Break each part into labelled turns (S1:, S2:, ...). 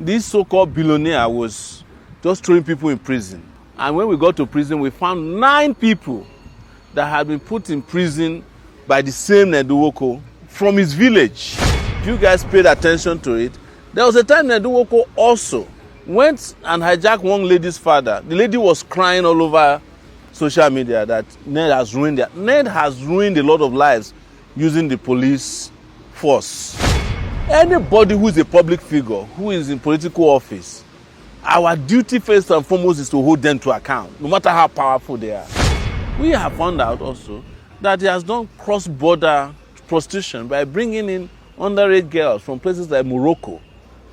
S1: this so-called billionaire was just throwing people in prison. And when we got to prison, we found 9 people that had been put in prison by the same Nwoko from his village. If you guys paid attention to it, there was a time Nwoko also went and hijacked one lady's father. The lady was crying all over social media that Ned has ruined a lot of lives using the police force. Anybody who is a public figure, who is in political office, our duty first and foremost is to hold them to account, no matter how powerful they are. We have found out also that he has done cross-border prostitution by bringing in underage girls from places like Morocco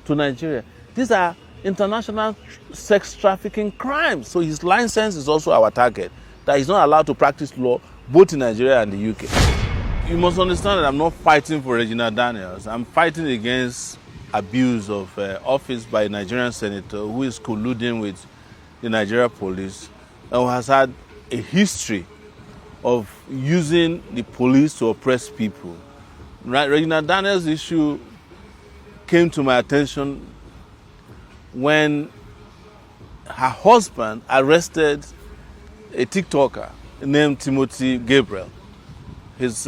S1: to Nigeria. These are international sex trafficking crimes. So his license is also our target, that he's not allowed to practice law both in Nigeria and the UK. You must understand that I'm not fighting for Regina Daniels. I'm fighting against abuse of office by a Nigerian senator who is colluding with the Nigerian police and who has had a history of using the police to oppress people. Right? Regina Daniels' issue came to my attention when her husband arrested a TikToker named Timothy Gabriel. His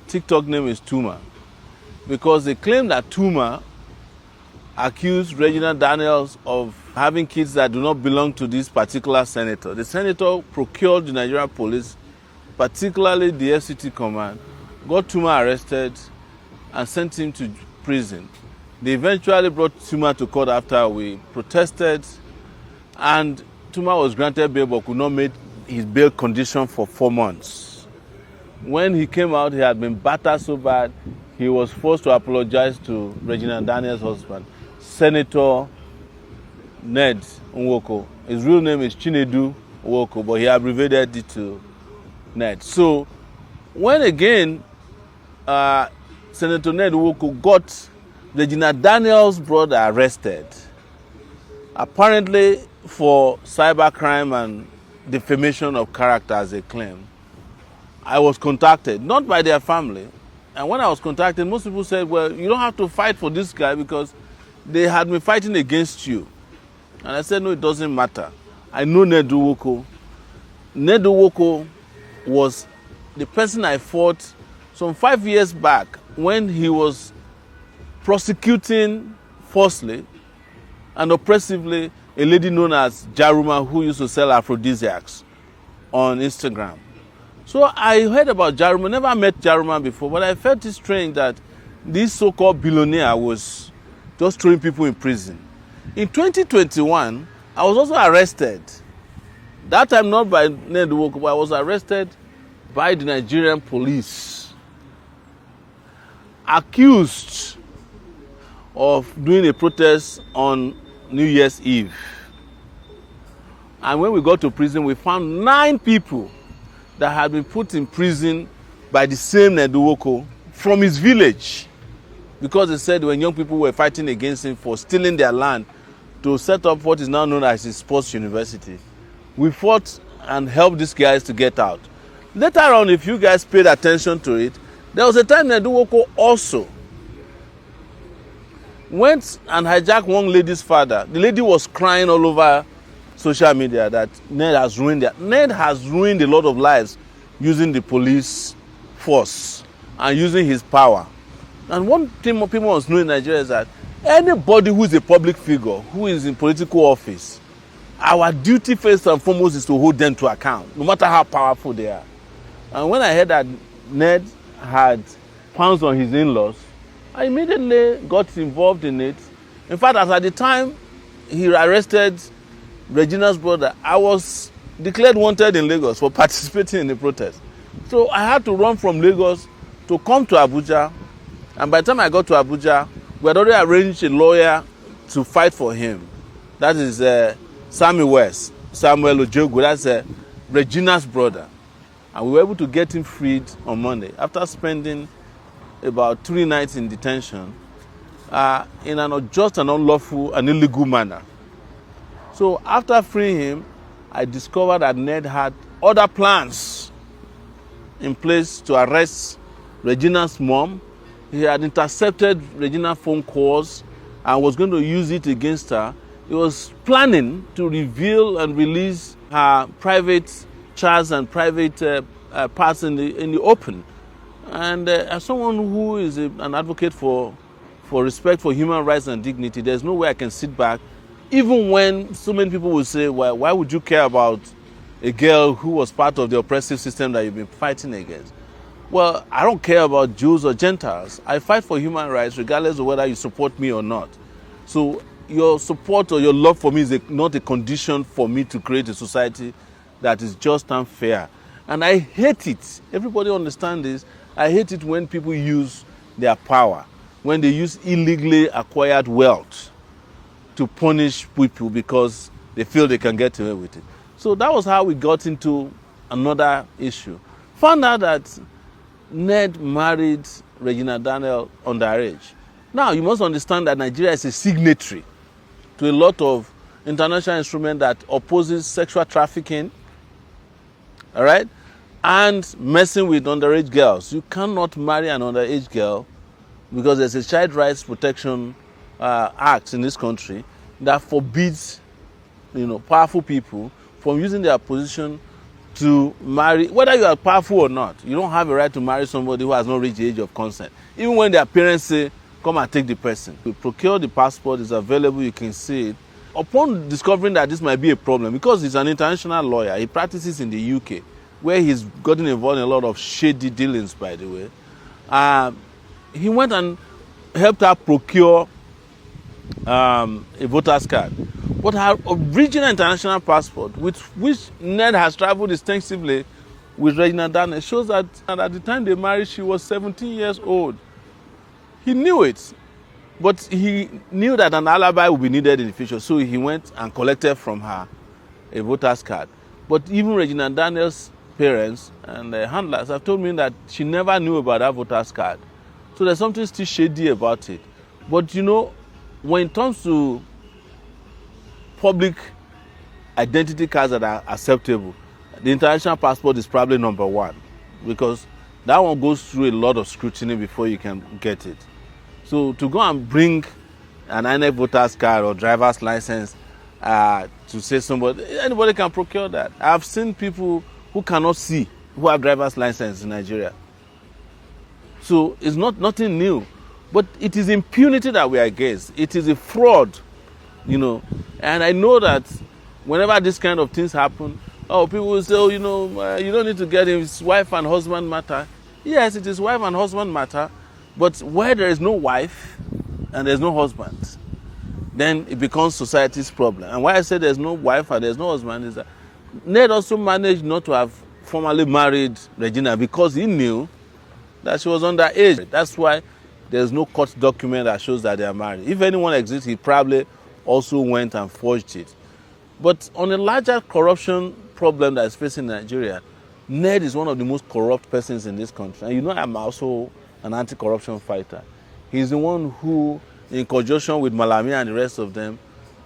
S1: TikTok name is Tuma, because they claim that Tuma accused Regina Daniels of having kids that do not belong to this particular senator. The senator procured the Nigerian police, particularly the FCT command, got Tuma arrested and sent him to prison. They eventually brought Tuma to court after we protested, and Tuma was granted bail but could not meet his bail condition for 4 months. When he came out, he had been battered so bad, he was forced to apologize to Regina Daniels' husband, Senator Ned Nwoko. His real name is Chinedu Nwoko, but he abbreviated it to Ned. So when again Senator Ned Nwoko got Regina Daniels' brother arrested, apparently for cybercrime and defamation of character as they claim, I was contacted, not by their family. And when I was contacted, most people said, well, you don't have to fight for this guy because they had been fighting against you. And I said, no, it doesn't matter. I know Ned Nwoko. Ned Nwoko was the person I fought some 5 years back when he was prosecuting falsely and oppressively a lady known as Jaruma who used to sell aphrodisiacs on Instagram. So I heard about Jaruma, never met Jaruma before, but I felt it strange that this so-called billionaire was just throwing people in prison. In 2021, I was also arrested. That time not by Ned Nwoko, but I was arrested by the Nigerian police, accused of doing a protest on New Year's Eve. And when we got to prison, we found 9 people that had been put in prison by the same Ned Nwoko from his village, because they said when young people were fighting against him for stealing their land to set up what is now known as his sports university. We fought and helped these guys to get out. Later on, if you guys paid attention to it, there was a time Ned Nwoko also went and hijacked one lady's father. The lady was crying all over social media that Ned has ruined a lot of lives using the police force and using his power. And one thing people must know in Nigeria is that anybody who is a public figure, who is in political office, our duty first and foremost is to hold them to account, no matter how powerful they are. And when I heard that Ned had pounced on his in-laws, I immediately got involved in it. In fact, as at the time he arrested Regina's brother, I was declared wanted in Lagos for participating in the protest. So I had to run from Lagos to come to Abuja. And by the time I got to Abuja, we had already arranged a lawyer to fight for him. That is Samuel Ojogo, that's Regina's brother. And we were able to get him freed on Monday after spending about 3 nights in detention in an unjust and unlawful and illegal manner. So after freeing him, I discovered that Ned had other plans in place to arrest Regina's mom. He had intercepted Regina's phone calls and was going to use it against her. He was planning to reveal and release her private chats and private parts in the open. And as someone who is an advocate for respect for human rights and dignity, there's no way I can sit back, even when so many people will say, well, why would you care about a girl who was part of the oppressive system that you've been fighting against? Well, I don't care about Jews or Gentiles. I fight for human rights regardless of whether you support me or not. So your support or your love for me is not a condition for me to create a society that is just and fair. And I hate it. Everybody understands this. I hate it when people use their power, when they use illegally acquired wealth to punish people because they feel they can get away with it. So that was how we got into another issue. Found out that Ned married Regina Daniel underage. Now, you must understand that Nigeria is a signatory to a lot of international instruments that opposes sexual trafficking, all right, and messing with underage girls. You cannot marry an underage girl because there's a Child Rights Protection Act in this country that forbids, powerful people from using their position to marry, whether you are powerful or not. You don't have a right to marry somebody who has not reached the age of consent. Even when their parents say, come and take the person. You procure the passport, it's available, you can see it. Upon discovering that this might be a problem, because he's an international lawyer, he practices in the UK, where he's gotten involved in a lot of shady dealings, by the way. He went and helped her procure a voter's card. But her original international passport, with which Ned has traveled extensively with Regina Daniel, shows that at the time they married, she was 17 years old. He knew it, but he knew that an alibi would be needed in the future, so he went and collected from her a voter's card. But even Regina Daniel's parents and the handlers have told me that she never knew about that voter's card. So there's something still shady about it. But when it comes to public identity cards that are acceptable, the international passport is probably number one, because that one goes through a lot of scrutiny before you can get it. So to go and bring an INEC voter's card or driver's license to say anybody can procure that. I've seen people who cannot see who have driver's license in Nigeria. So it's nothing new, but it is impunity that we are against. It is a fraud, and I know that whenever this kind of things happen, people will say, you don't need to get him, it's wife and husband matter. Yes, it is wife and husband matter, but where there is no wife and there's no husband, then it becomes society's problem. And why I say there's no wife and there's no husband is that Ned also managed not to have formally married Regina because he knew that she was underage. That's why there's no court document that shows that they are married. If anyone exists, he probably also went and forged it. But on a larger corruption problem that is facing Nigeria, Ned is one of the most corrupt persons in this country. And I'm also an anti-corruption fighter. He's the one who, in conjunction with Malami and the rest of them,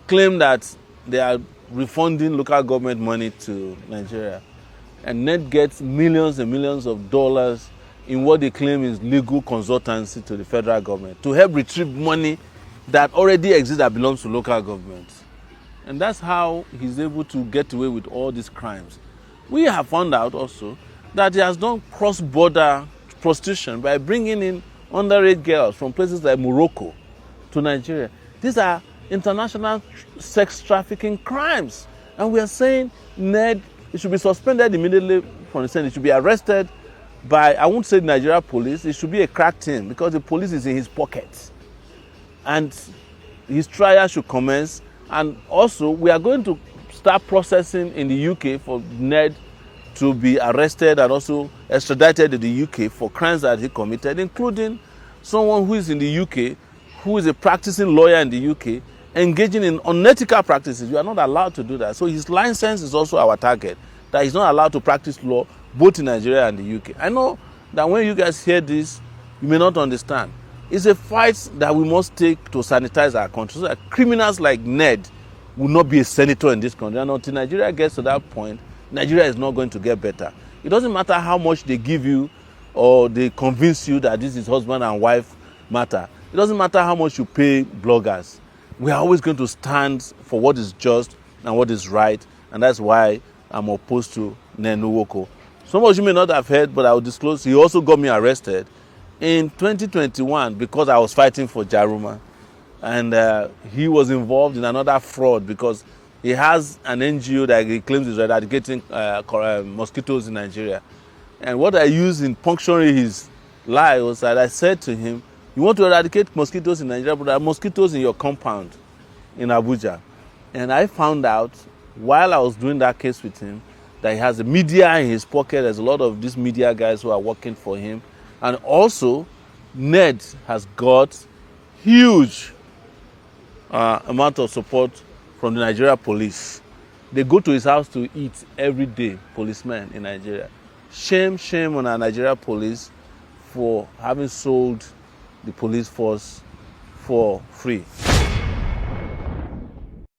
S1: claim that they are refunding local government money to Nigeria. And Ned gets millions and millions of dollars in what they claim is legal consultancy to the federal government to help retrieve money that already exists that belongs to local governments. And that's how he's able to get away with all these crimes. We have found out also that he has done cross-border prostitution by bringing in underage girls from places like Morocco to Nigeria. These are international sex trafficking crimes. And we are saying Ned should be suspended immediately from the Senate. He should be arrested by, I won't say Nigeria police, it should be a crack team because the police is in his pocket. And his trial should commence. And also, we are going to start processing in the UK for Ned to be arrested and also extradited to the UK for crimes that he committed, including someone who is in the UK, who is a practicing lawyer in the UK, engaging in unethical practices. You are not allowed to do that. So his license is also our target, that he's not allowed to practice law both in Nigeria and the UK. I know that when you guys hear this, you may not understand. It's a fight that we must take to sanitize our country so that criminals like Ned will not be a senator in this country. And until Nigeria gets to that point, Nigeria is not going to get better. It doesn't matter how much they give you or they convince you that this is husband and wife matter. It doesn't matter how much you pay bloggers. We are always going to stand for what is just and what is right, and that's why I'm opposed to Nwoko. Some of you may not have heard, but I will disclose, he also got me arrested in 2021 because I was fighting for Jaruma. And he was involved in another fraud because he has an NGO that he claims is eradicating mosquitoes in Nigeria. And what I used in puncturing his lie was that I said to him, you want to eradicate mosquitoes in Nigeria, but there are mosquitoes in your compound in Abuja. And I found out while I was doing that case with him that he has the media in his pocket. There's a lot of these media guys who are working for him. And also, Ned has got huge amount of support from the Nigeria police. They go to his house to eat every day, policemen in Nigeria. Shame on our Nigeria police for having sold the police force for free.